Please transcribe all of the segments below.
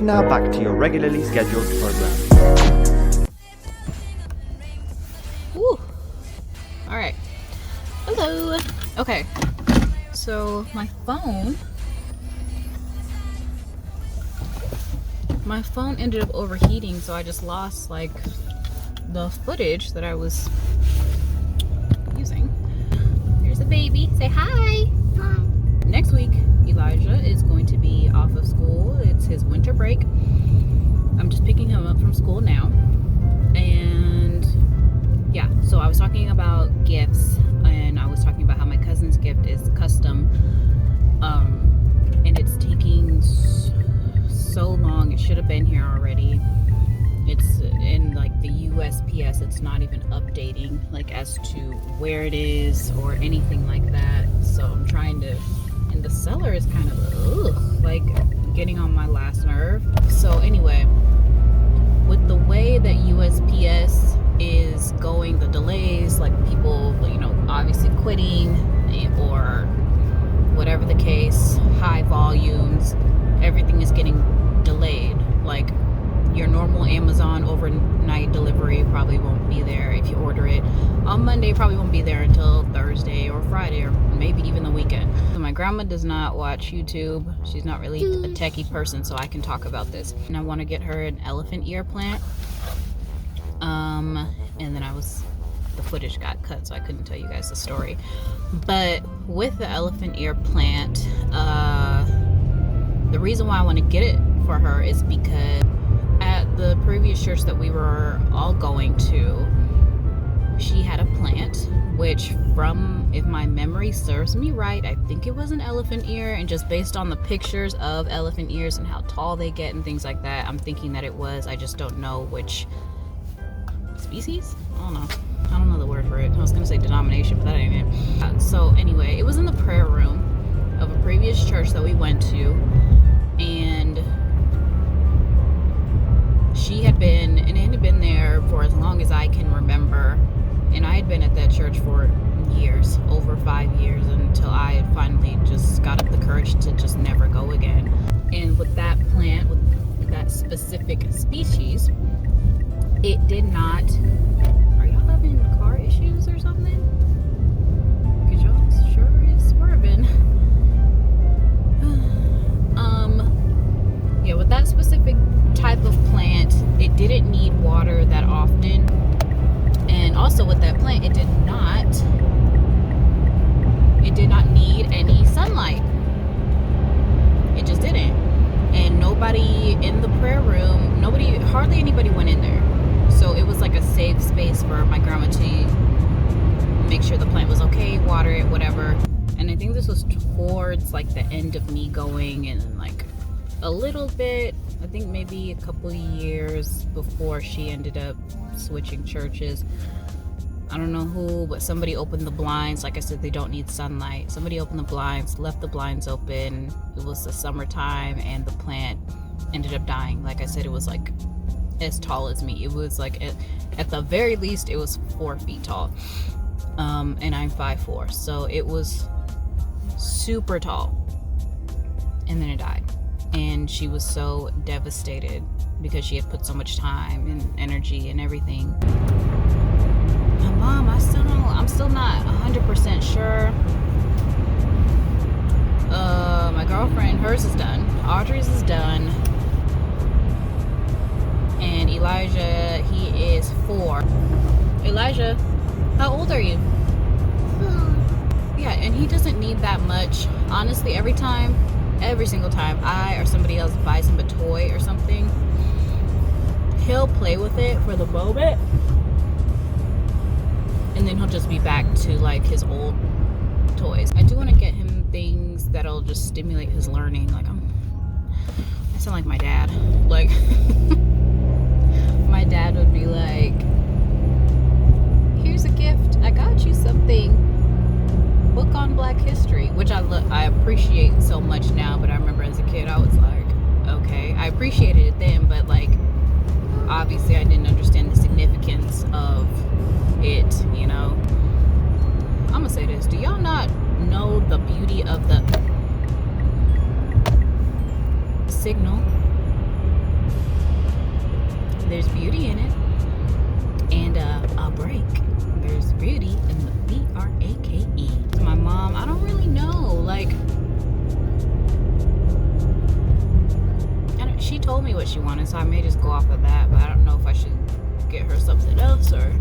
now back to your regularly scheduled program. Woo! Alright. Hello! Okay. So, my phone ended up overheating, so I just lost, like, the footage that I was using. There's a baby. Say hi! Hi! Next week, Elijah is going to be off of school. It's his winter break. I'm just picking him up from school now. And yeah, so I was talking about gifts, and I was talking about how my cousin's gift is custom, and it's taking so long. It should have been here already. It's in like the USPS. It's not even updating like as to where it is or anything like that. So I'm trying to, and the seller is kind of like getting on my last nerve. So anyway, with the way that USPS is going, the delays, like people, you know, obviously quitting or whatever the case, high volumes, everything is getting delayed. Like your normal Amazon overnight delivery probably won't be there if you order it on Monday. Probably won't be there until Thursday or Friday or maybe even the weekend. So my grandma does not watch YouTube. She's not really a techie person, so I can talk about this. And I want to get her an elephant ear plant. And then the footage got cut, so I couldn't tell you guys the story. But with the elephant ear plant, the reason why I want to get it for her is because at the previous church that we were all going to, she had a plant, which from, if my memory serves me right, I think it was an elephant ear, and just based on the pictures of elephant ears and how tall they get and things like that, I'm thinking that it was. I just don't know which species? I don't know the word for it. I was gonna say denomination, but that ain't it. So anyway, it was in the prayer room of a previous church that we went to, and she had been, and it had been there for as long as I can remember, and I had been at that church for years, over 5 years, until I had finally just got up the courage to just never go again. And with that plant, with that specific species, it did not. Are y'all having car issues or something? Cause y'all sure is swerving. Yeah, with that specific type of plant, it didn't need water that often. And also with that plant, it did not need any sunlight. It just didn't. And nobody in the prayer room, hardly anybody went in there. So it was like a safe space for my grandma to make sure the plant was okay, water it, whatever. And I think this was towards like the end of me going, and like a little bit, I think maybe a couple of years before she ended up switching churches. I don't know who, but somebody opened the blinds. Like I said, they don't need sunlight. Somebody opened the blinds, left the blinds open. It was the summertime, and the plant ended up dying. Like I said, it was like as tall as me. It was like at the very least it was 4 feet tall, and I'm 5'4", so it was super tall. And then it died, and she was so devastated because she had put so much time and energy and everything. My mom, I'm still not 100% sure. My girlfriend, hers is done. Audrey's is done. And Elijah, he is 4. Elijah, how old are you? 4. Yeah, and he doesn't need that much. Honestly, every single time I or somebody else buys him a toy or something, he'll play with it for the moment, and then he'll just be back to like his old toys. I do want to get him things that'll just stimulate his learning. Like I sound like my dad. Like my dad would be like, here's a gift, I got you something, book on Black history, which I appreciate so much now, but I remember as a kid I was like, okay, I appreciated it then, but like obviously I didn't understand the significance of it, you know. I'm gonna say this, do y'all not know the beauty of the signal? there's beauty in it. And a break. There's beauty in the B-R-A-K-E. My mom, I don't really know. Like, she told me what she wanted, so I may just go off of that. But I don't know if I should get her something else or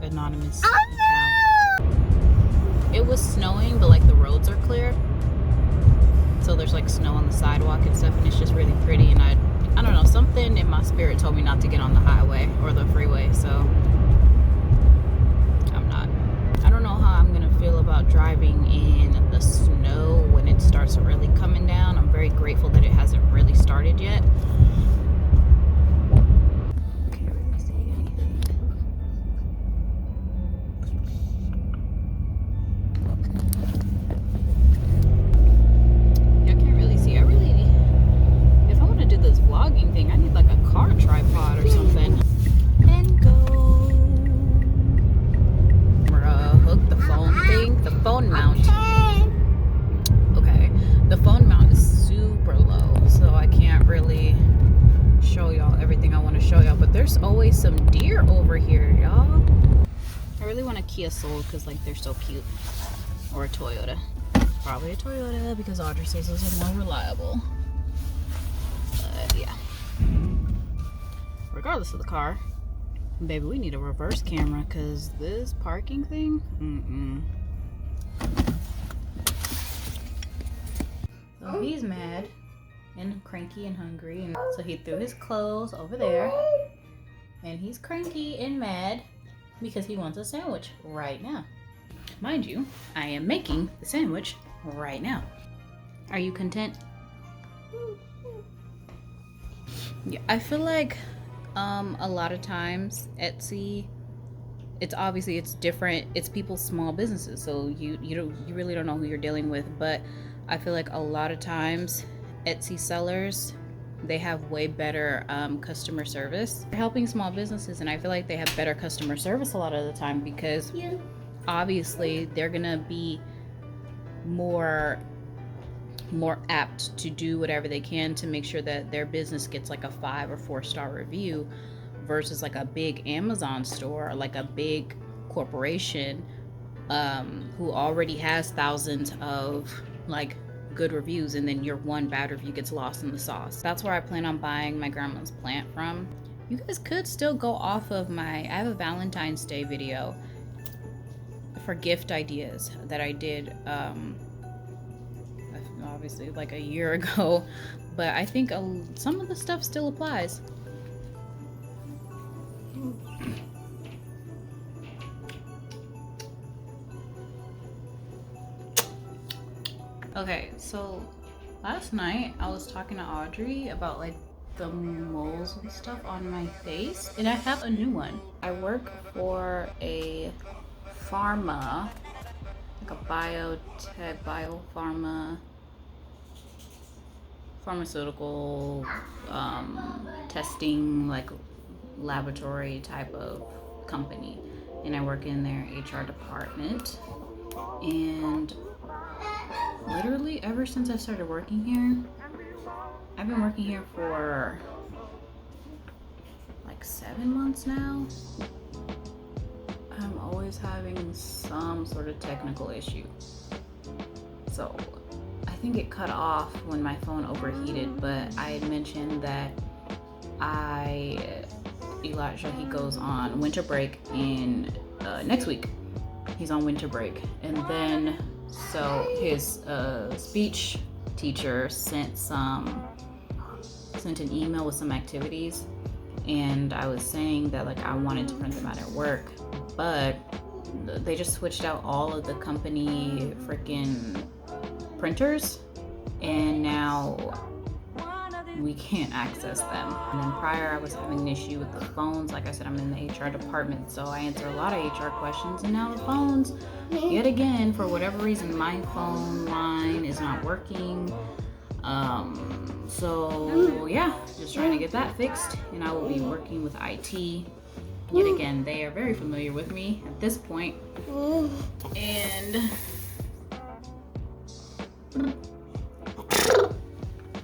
anonymous account. It was snowing, but like the roads are clear, so there's like snow on the sidewalk and stuff, and it's just really pretty. And I don't know, something in my spirit told me not to get on the highway or the freeway, so I don't know how I'm gonna feel about driving in the snow when it starts really coming down. I'm very grateful that it hasn't really started yet. Can't really see anything. Yeah, I can't really see. If I want to do this vlogging thing, I need like a car tripod or something. And go. Hook the phone thing, the phone mount. Okay, the phone mount is super low, so I can't really show y'all everything I want to show y'all. But there's always some deer over here, y'all. I really want a Kia Soul because like they're so cute, or a Toyota. Probably a Toyota because Audrey says those are more reliable. Yeah. Regardless of the car. Baby, we need a reverse camera because this parking thing, So he's mad and cranky and hungry, and so he threw his clothes over there, and he's cranky and mad because he wants a sandwich right now. Mind you, I am making the sandwich right now. Are you content? Yeah, I feel like a lot of times Etsy, it's different. It's people's small businesses, so you really don't know who you're dealing with. But I feel like a lot of times Etsy sellers, they have way better customer service. They're helping small businesses, and I feel like they have better customer service a lot of the time because obviously they're gonna be more apt to do whatever they can to make sure that their business gets like a 5 or 4-star review versus like a big Amazon store or like a big corporation who already has thousands of like good reviews, and then your one bad review gets lost in the sauce. That's where I plan on buying my grandma's plant from. You guys could still go off of I have a Valentine's Day video for gift ideas that I did obviously like a year ago, but I think some of the stuff still applies. Okay, so last night I was talking to Audrey about like the moles and stuff on my face, and I have a new one. I work for a pharma, like a biotech, pharmaceutical testing, like laboratory type of company, and I work in their HR department. And literally ever since I started working here, I've been working here for like 7 months now. I'm always having some sort of technical issue. So I think it cut off when my phone overheated, but I had mentioned that Elijah, he goes on winter break in next week. He's on winter break, and then so his speech teacher sent an email with some activities, and I was saying that like I wanted to print them out at work, but they just switched out all of the company freaking printers, and now we can't access them. And then prior, I was having an issue with the phones. Like I said, I'm in the HR department, so I answer a lot of HR questions, and now the phones, yet again, for whatever reason, my phone line is not working. So yeah, just trying to get that fixed, and I will be working with IT. Yet again, they are very familiar with me at this point. And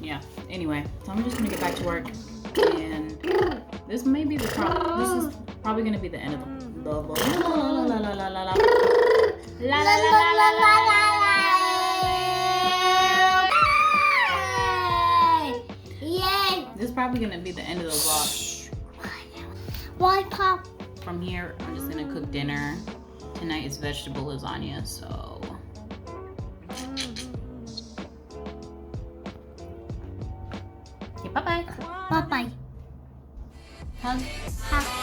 yeah, anyway, so I'm just gonna get back to work. And this may be the this is probably gonna be the end of the vlog. Yay! This is probably gonna be the end of the vlog. Why, Pop? From here, I'm just gonna cook dinner. Tonight is vegetable lasagna, so. Okay, bye-bye. Bye-bye. Hug. Hug.